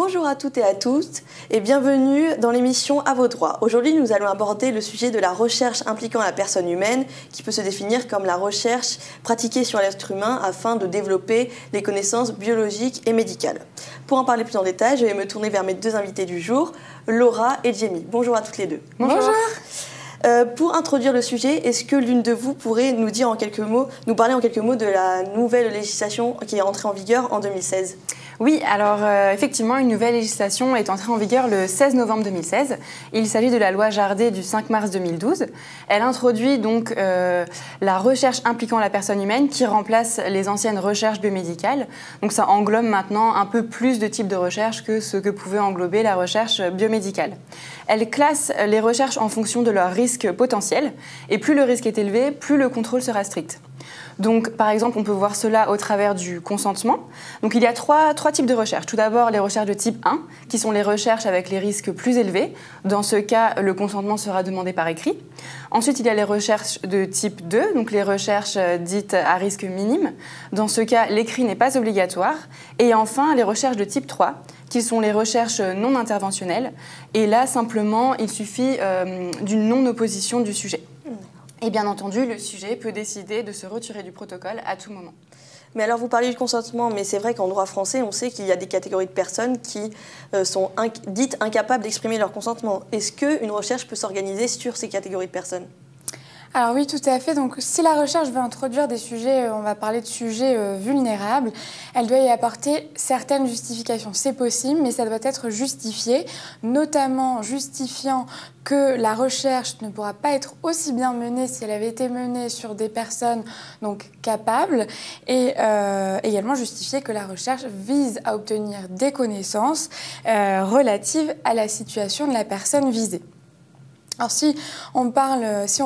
Bonjour à toutes et à tous et bienvenue dans l'émission À vos droits. Aujourd'hui, nous allons aborder le sujet de la recherche impliquant la personne humaine qui peut se définir comme la recherche pratiquée sur l'être humain afin de développer les connaissances biologiques et médicales. Pour en parler plus en détail, je vais me tourner vers mes deux invités du jour, Laura et Jamie. Bonjour à toutes les deux. Bonjour. Pour introduire le sujet, est-ce que l'une de vous pourrait nous parler en quelques mots de la nouvelle législation qui est entrée en vigueur en 2016 ? Oui, alors effectivement, une nouvelle législation est entrée en vigueur le 16 novembre 2016. Il s'agit de la loi Jardé du 5 mars 2012. Elle introduit donc la recherche impliquant la personne humaine qui remplace les anciennes recherches biomédicales. Donc ça englobe maintenant un peu plus de types de recherche que ce que pouvait englober la recherche biomédicale. Elle classe les recherches en fonction de leur risque potentiel et plus le risque est élevé, plus le contrôle sera strict. Donc, par exemple, on peut voir cela au travers du consentement. Donc, il y a trois types de recherches. Tout d'abord, les recherches de type 1, qui sont les recherches avec les risques plus élevés. Dans ce cas, le consentement sera demandé par écrit. Ensuite, il y a les recherches de type 2, donc les recherches dites à risque minime. Dans ce cas, l'écrit n'est pas obligatoire. Et enfin, les recherches de type 3, qui sont les recherches non interventionnelles. Et là, simplement, il suffit d'une non-opposition du sujet. Et bien entendu, le sujet peut décider de se retirer du protocole à tout moment. Mais alors, vous parlez du consentement, mais c'est vrai qu'en droit français, on sait qu'il y a des catégories de personnes qui sont dites incapables d'exprimer leur consentement. Est-ce qu'une recherche peut s'organiser sur ces catégories de personnes ? Alors oui, tout à fait. Donc, si la recherche veut introduire des sujets, on va parler de sujets vulnérables, elle doit y apporter certaines justifications. C'est possible, mais ça doit être justifié, notamment justifiant que la recherche ne pourra pas être aussi bien menée si elle avait été menée sur des personnes donc capables, et également justifier que la recherche vise à obtenir des connaissances relatives à la situation de la personne visée. Alors si on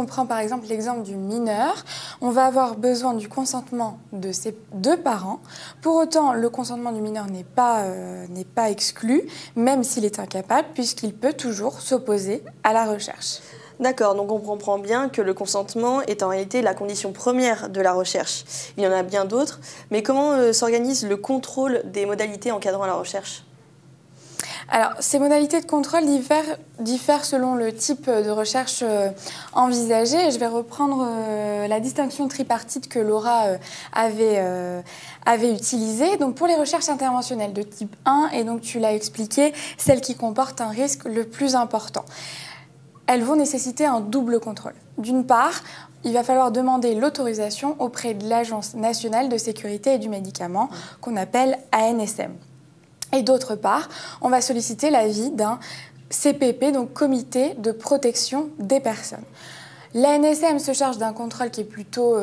prend par exemple l'exemple du mineur, on va avoir besoin du consentement de ses deux parents. Pour autant, le consentement du mineur n'est pas exclu, même s'il est incapable, puisqu'il peut toujours s'opposer à la recherche. D'accord, donc on comprend bien que le consentement est en réalité la condition première de la recherche. Il y en a bien d'autres, mais comment s'organise le contrôle des modalités encadrant la recherche ? Alors, ces modalités de contrôle diffèrent selon le type de recherche envisagée. Et je vais reprendre la distinction tripartite que Laura avait utilisée. Donc, pour les recherches interventionnelles de type 1, et donc tu l'as expliqué, celles qui comportent un risque le plus important, elles vont nécessiter un double contrôle. D'une part, il va falloir demander l'autorisation auprès de l'Agence nationale de sécurité et du médicament, qu'on appelle ANSM. Et d'autre part, on va solliciter l'avis d'un CPP, donc Comité de protection des personnes. L'ANSM se charge d'un contrôle qui est plutôt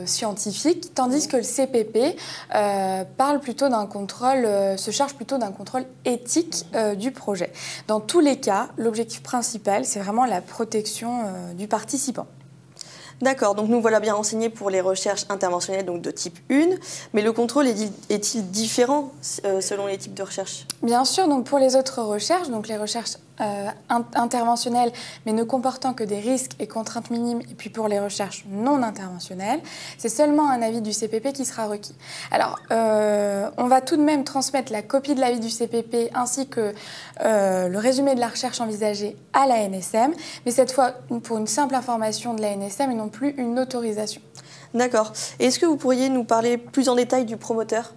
scientifique, tandis que le CPP se charge plutôt d'un contrôle éthique du projet. Dans tous les cas, l'objectif principal, c'est vraiment la protection du participant. D'accord, donc nous voilà bien renseignés pour les recherches interventionnelles donc de type 1, mais le contrôle est-il différent selon les types de recherches ? Bien sûr, donc pour les autres recherches, donc les recherches interventionnelles, mais ne comportant que des risques et contraintes minimes, et puis pour les recherches non interventionnelles, c'est seulement un avis du CPP qui sera requis. Alors, on va tout de même transmettre la copie de l'avis du CPP ainsi que le résumé de la recherche envisagée à l'ANSM, mais cette fois pour une simple information de l'ANSM et non plus une autorisation. D'accord. Et est-ce que vous pourriez nous parler plus en détail du promoteur ?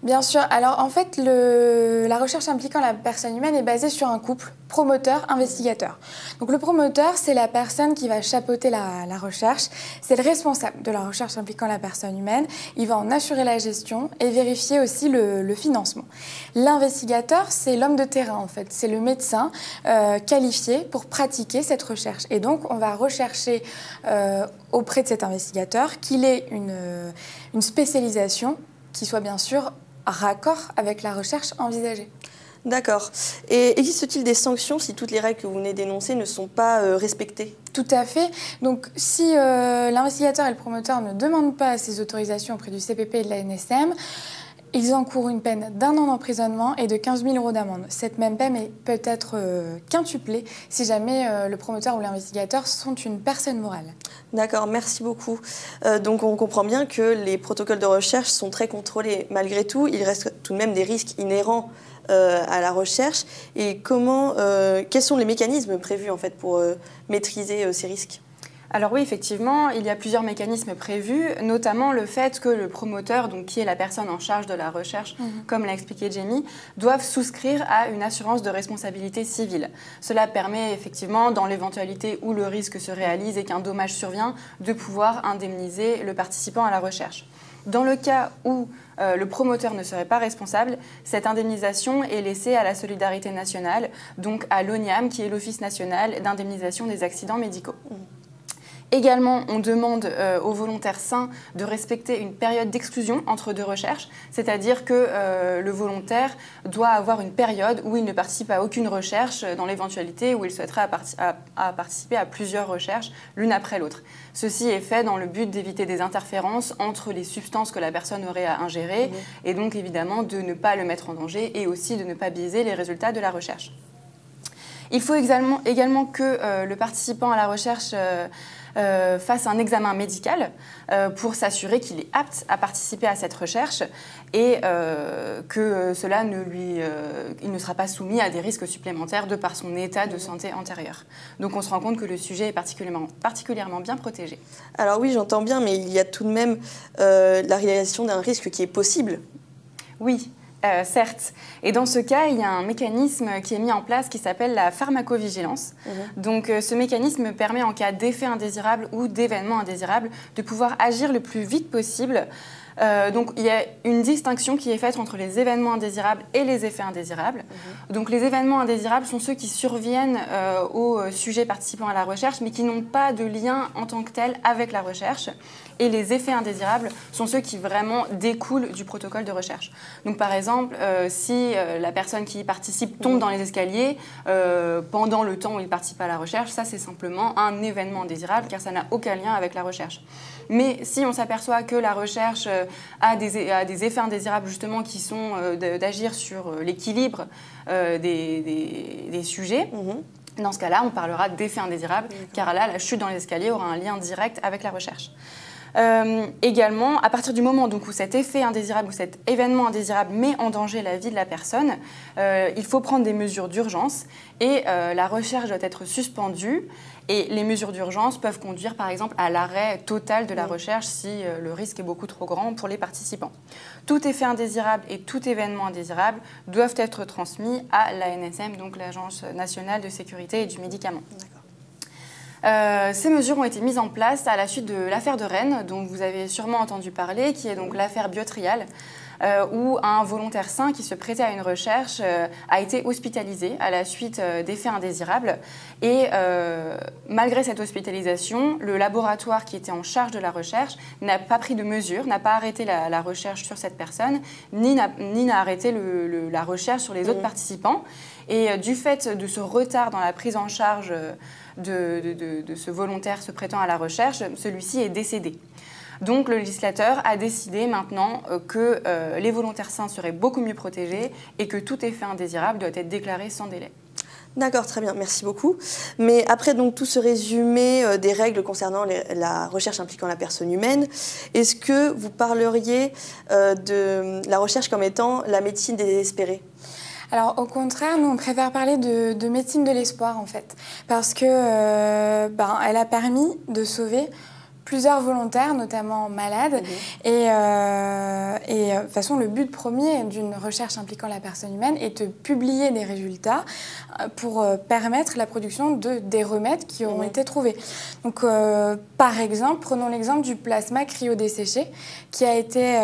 Bien sûr. Alors, en fait, la recherche impliquant la personne humaine est basée sur un couple promoteur-investigateur. Donc, le promoteur, c'est la personne qui va chapeauter la recherche. C'est le responsable de la recherche impliquant la personne humaine. Il va en assurer la gestion et vérifier aussi le financement. L'investigateur, c'est l'homme de terrain, en fait. C'est le médecin qualifié pour pratiquer cette recherche. Et donc, on va rechercher auprès de cet investigateur qu'il ait une spécialisation qui soit bien sûr raccord avec la recherche envisagée. D'accord. Et existe-t-il des sanctions si toutes les règles que vous venez d'énoncer ne sont pas respectées ? Tout à fait. Donc, si l'investigateur et le promoteur ne demandent pas ces autorisations auprès du CPP et de l'ANSM, ils encourent une peine d'1 an d'emprisonnement et de 15 000 € d'amende. Cette même peine peut être quintuplée si jamais le promoteur ou l'investigateur sont une personne morale. D'accord, merci beaucoup. Donc on comprend bien que les protocoles de recherche sont très contrôlés. Malgré tout, il reste tout de même des risques inhérents à la recherche et quels sont les mécanismes prévus en fait, pour maîtriser ces risques? Alors oui, effectivement, il y a plusieurs mécanismes prévus, notamment le fait que le promoteur, donc qui est la personne en charge de la recherche, comme l'a expliqué Jamie, doivent souscrire à une assurance de responsabilité civile. Cela permet effectivement, dans l'éventualité où le risque se réalise et qu'un dommage survient, de pouvoir indemniser le participant à la recherche. Dans le cas où le promoteur ne serait pas responsable, cette indemnisation est laissée à la solidarité nationale, donc à l'ONIAM, qui est l'Office national d'indemnisation des accidents médicaux. Également, on demande aux volontaires sains de respecter une période d'exclusion entre deux recherches, c'est-à-dire que le volontaire doit avoir une période où il ne participe à aucune recherche dans l'éventualité où il souhaiterait participer à plusieurs recherches l'une après l'autre. Ceci est fait dans le but d'éviter des interférences entre les substances que la personne aurait à ingérer et donc évidemment de ne pas le mettre en danger et aussi de ne pas biaiser les résultats de la recherche. Il faut également que le participant à la recherche fasse un examen médical pour s'assurer qu'il est apte à participer à cette recherche et que cela il ne sera pas soumis à des risques supplémentaires de par son état de santé antérieur. Donc on se rend compte que le sujet est particulièrement bien protégé. Alors oui, j'entends bien, mais il y a tout de même la réalisation d'un risque qui est possible. Oui. Certes. Et dans ce cas, il y a un mécanisme qui est mis en place qui s'appelle la pharmacovigilance. Donc ce mécanisme permet en cas d'effet indésirable ou d'événement indésirable de pouvoir agir le plus vite possible. Donc il y a une distinction qui est faite entre les événements indésirables et les effets indésirables. Donc les événements indésirables sont ceux qui surviennent aux sujets participant à la recherche mais qui n'ont pas de lien en tant que tel avec la recherche. Et les effets indésirables sont ceux qui vraiment découlent du protocole de recherche. Donc par exemple, si la personne qui y participe tombe dans les escaliers pendant le temps où il participe à la recherche, ça c'est simplement un événement indésirable car ça n'a aucun lien avec la recherche. Mais si on s'aperçoit que la recherche a des effets indésirables justement qui sont d'agir sur l'équilibre des sujets, dans ce cas-là, on parlera d'effets indésirables car là, la chute dans les escaliers aura un lien direct avec la recherche. Également, à partir du moment donc, où cet effet indésirable ou cet événement indésirable met en danger la vie de la personne, il faut prendre des mesures d'urgence et la recherche doit être suspendue. Et les mesures d'urgence peuvent conduire par exemple à l'arrêt total de la recherche si le risque est beaucoup trop grand pour les participants. Tout effet indésirable et tout événement indésirable doivent être transmis à l'ANSM, donc l'Agence nationale de sécurité et du médicament. Ces mesures ont été mises en place à la suite de l'affaire de Rennes, dont vous avez sûrement entendu parler, qui est donc l'affaire Biotrial, où un volontaire sain qui se prêtait à une recherche a été hospitalisé à la suite d'effets indésirables. Et malgré cette hospitalisation, le laboratoire qui était en charge de la recherche n'a pas pris de mesures, n'a pas arrêté la recherche sur cette personne, ni n'a arrêté la recherche sur les autres participants. Et du fait de ce retard dans la prise en charge de ce volontaire se prêtant à la recherche, celui-ci est décédé. Donc le législateur a décidé maintenant que les volontaires sains seraient beaucoup mieux protégés et que tout effet indésirable doit être déclaré sans délai. D'accord, très bien, merci beaucoup. Mais après donc, tout ce résumé des règles concernant la recherche impliquant la personne humaine, est-ce que vous parleriez de la recherche comme étant la médecine désespérée ? Alors au contraire, nous on préfère parler de médecine de l'espoir en fait, parce que elle a permis de sauver plusieurs volontaires, notamment malades. Et de toute façon, le but premier d'une recherche impliquant la personne humaine est de publier des résultats pour permettre la production des remèdes qui auront été trouvés. Donc, par exemple, prenons l'exemple du plasma cryodesséché qui a été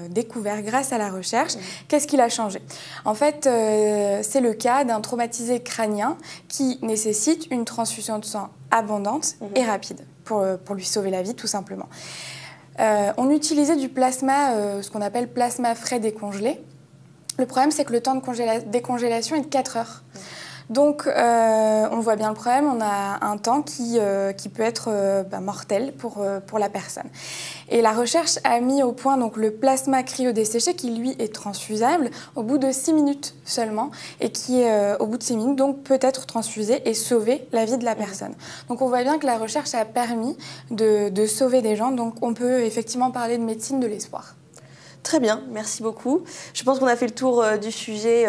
découvert grâce à la recherche. Qu'est-ce qu'il a changé? En fait, c'est le cas d'un traumatisé crânien qui nécessite une transfusion de sang abondante et rapide pour lui sauver la vie, tout simplement. On utilisait du plasma, ce qu'on appelle plasma frais décongelé. Le problème, c'est que le temps de décongélation est de 4 heures. Donc, on voit bien le problème, on a un temps qui peut être mortel pour la personne. Et la recherche a mis au point donc, le plasma cryodesséché qui, lui, est transfusable au bout de 6 minutes seulement et qui, au bout de 6 minutes, donc, peut être transfusé et sauver la vie de la personne. Donc, on voit bien que la recherche a permis de sauver des gens. Donc, on peut effectivement parler de médecine de l'espoir. Très bien, merci beaucoup. Je pense qu'on a fait le tour du sujet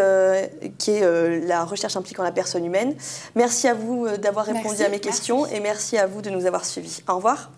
qui est la recherche impliquant la personne humaine. Merci à vous d'avoir répondu à mes questions et merci à vous de nous avoir suivis. Au revoir.